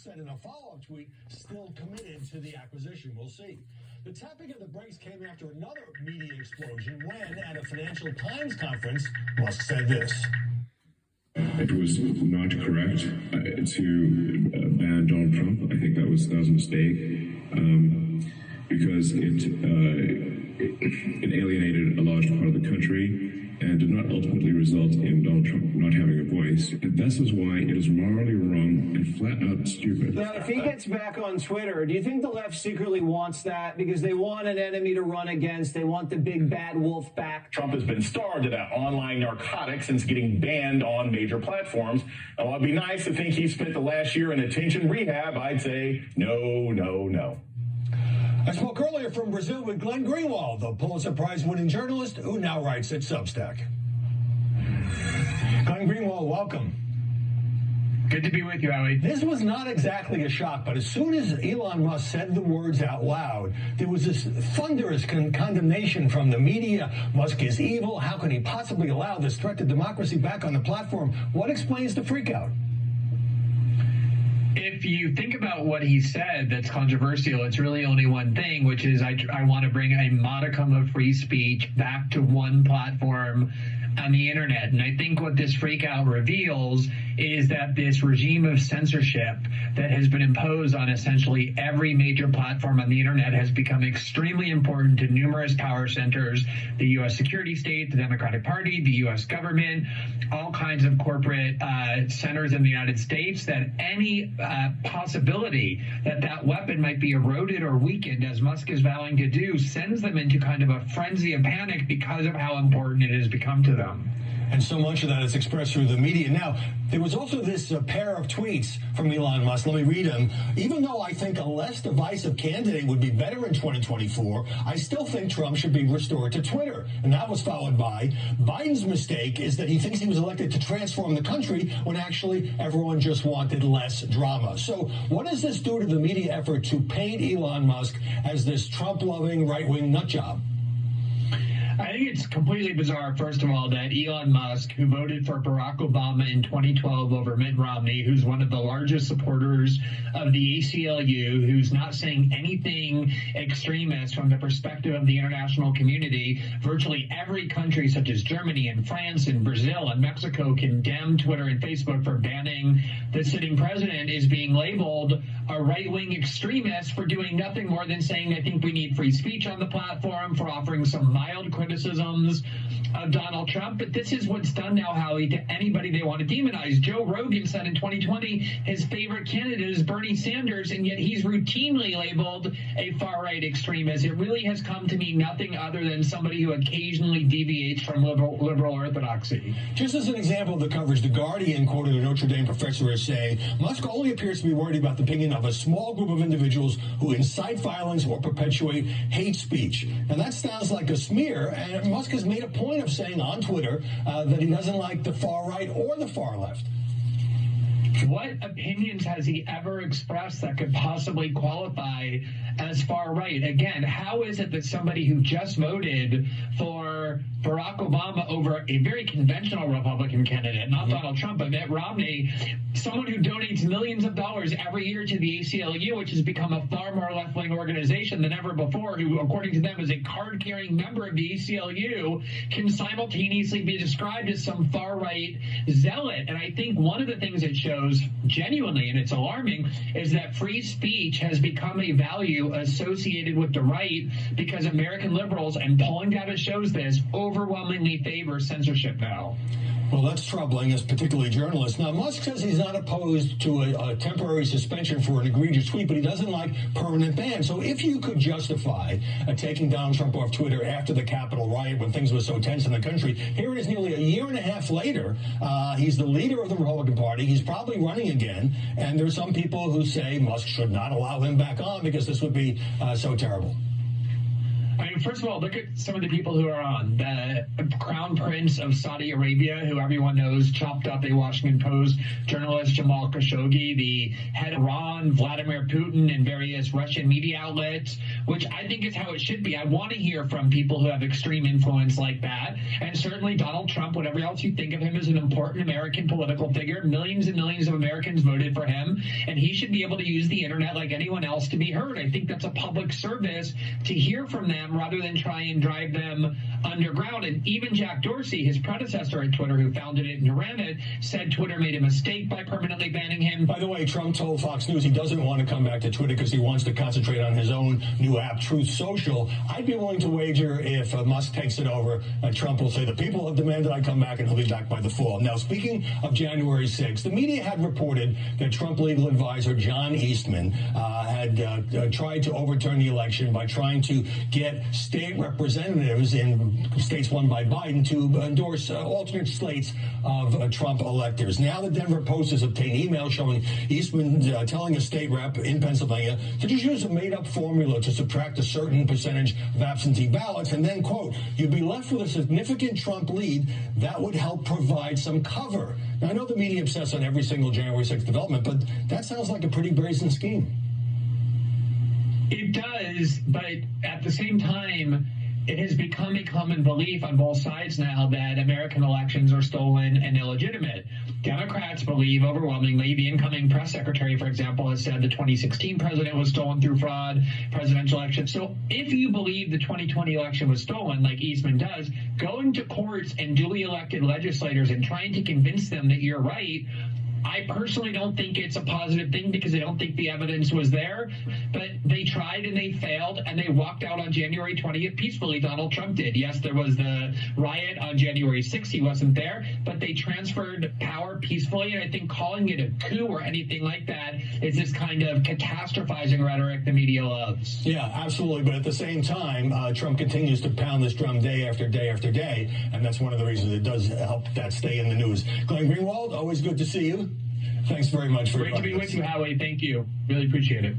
Said in a follow-up tweet, still committed to the acquisition. We'll see. The tapping of the brakes came after another media explosion when, at a Financial Times conference, Musk said this. It was not correct to ban Donald Trump. I think that was a mistake because it alienated a large part of the country and did not ultimately result in Donald Trump not having a voice. And this is why it is morally wrong and flat out stupid. Now, if he gets back on Twitter, do you think the left secretly wants that? Because they want an enemy to run against. They want the big bad wolf back. Trump has been starved of that online narcotic since getting banned on major platforms. And while it'd be nice to think he spent the last year in attention rehab, I'd say no, no, no. I spoke earlier from Brazil with Glenn Greenwald, the Pulitzer Prize-winning journalist who now writes at Substack. Glenn Greenwald, welcome. Good to be with you, Howie. This was not exactly a shock, but as soon as Elon Musk said the words out loud, there was this thunderous condemnation from the media. Musk is evil. How can he possibly allow this threat to democracy back on the platform? What explains the freakout? If you think about what he said that's controversial, it's really only one thing, which is I want to bring a modicum of free speech back to one platform on the internet. And I think what this freakout reveals is that this regime of censorship that has been imposed on essentially every major platform on the internet has become extremely important to numerous power centers, the U.S. security state, the Democratic Party, the U.S. government, all kinds of corporate centers in the United States, that any possibility that that weapon might be eroded or weakened, as Musk is vowing to do, sends them into kind of a frenzy of panic because of how important it has become to them. And so much of that is expressed through the media. Now, there was also this pair of tweets from Elon Musk. Let me read them. Even though I think a less divisive candidate would be better in 2024, I still think Trump should be restored to Twitter. And that was followed by, Biden's mistake is that he thinks he was elected to transform the country when actually everyone just wanted less drama. So what does this do to the media effort to paint Elon Musk as this Trump-loving right-wing nutjob? I think it's completely bizarre, first of all, that Elon Musk, who voted for Barack Obama in 2012 over Mitt Romney, who's one of the largest supporters of the ACLU, who's not saying anything extremist from the perspective of the international community, virtually every country such as Germany and France and Brazil and Mexico condemned Twitter and Facebook for banning the sitting president, is being labeled a right-wing extremist for doing nothing more than saying, I think we need free speech on the platform, for offering some mild criticisms of Donald Trump. But this is what's done now, Howie, to anybody they want to demonize. Joe Rogan said in 2020 his favorite candidate is Bernie Sanders, and yet he's routinely labeled a far-right extremist. It really has come to mean nothing other than somebody who occasionally deviates from liberal orthodoxy. Just as an example of the coverage, The Guardian quoted a Notre Dame professor as saying, Musk only appears to be worried about the opinion of a small group of individuals who incite violence or perpetuate hate speech. And that sounds like a smear, and Musk has made a point of saying on Twitter that he doesn't like the far right or the far left. What opinions has he ever expressed that could possibly qualify as far right? Again, how is it that somebody who just voted for Barack Obama over a very conventional Republican candidate, not Donald Trump, but Mitt Romney, someone who donates millions of dollars every year to the ACLU, which has become a far more left-wing organization than ever before, who, according to them, is a card-carrying member of the ACLU, can simultaneously be described as some far-right zealot? And I think one of the things it shows genuinely, and it's alarming, is that free speech has become a value associated with the right because American liberals, and polling data shows this, overwhelmingly favor censorship now. Well, that's troubling, as particularly journalists. Now, Musk says he's not opposed to a temporary suspension for an egregious tweet, but he doesn't like permanent ban. So if you could justify taking Donald Trump off Twitter after the Capitol riot when things were so tense in the country, here it is nearly a year and a half later. He's the leader of the Republican Party. He's probably running again. And there's some people who say Musk should not allow him back on because this would be so terrible. I mean, first of all, look at some of the people who are on. The Crown Prince of Saudi Arabia, who everyone knows chopped up a Washington Post journalist, Jamal Khashoggi, the head of Iran, Vladimir Putin, and various Russian media outlets, which I think is how it should be. I want to hear from people who have extreme influence like that. And certainly Donald Trump, whatever else you think of him, is an important American political figure. Millions and millions of Americans voted for him, and he should be able to use the internet like anyone else to be heard. I think that's a public service to hear from them rather than try and drive them underground. And even Jack Dorsey, his predecessor at Twitter, who founded it and ran it, said Twitter made a mistake by permanently banning him. By the way, Trump told Fox News he doesn't want to come back to Twitter because he wants to concentrate on his own new app, Truth Social. I'd be willing to wager if Musk takes it over, Trump will say the people have demanded I come back, and he'll be back by the fall. Now, speaking of January 6th, the media had reported that Trump legal advisor John Eastman had tried to overturn the election by trying to get state representatives in states won by Biden to endorse alternate slates of Trump electors. Now the Denver Post has obtained emails showing Eastman telling a state rep in Pennsylvania to just use a made-up formula to subtract a certain percentage of absentee ballots, and then, quote, you'd be left with a significant Trump lead that would help provide some cover. Now, I know the media obsess on every single January 6th development, but that sounds like a pretty brazen scheme. It does, but at the same time, it has become a common belief on both sides now that American elections are stolen and illegitimate. Democrats believe overwhelmingly, the incoming press secretary, for example, has said the 2016 president was stolen through fraud, presidential election. So if you believe the 2020 election was stolen, like Eastman does, going to courts and duly elected legislators and trying to convince them that you're right, I personally don't think it's a positive thing because I don't think the evidence was there, but they tried and they failed and they walked out on January 20th peacefully. Donald Trump did. Yes, there was the riot on January 6th. He wasn't there, but they transferred power peacefully. And I think calling it a coup or anything like that is this kind of catastrophizing rhetoric the media loves. Yeah, absolutely. But at the same time, Trump continues to pound this drum day after day after day. And that's one of the reasons it does help that stay in the news. Glenn Greenwald, always good to see you. Thanks very much for Great to be with you, Howie. Thank you. Really appreciate it.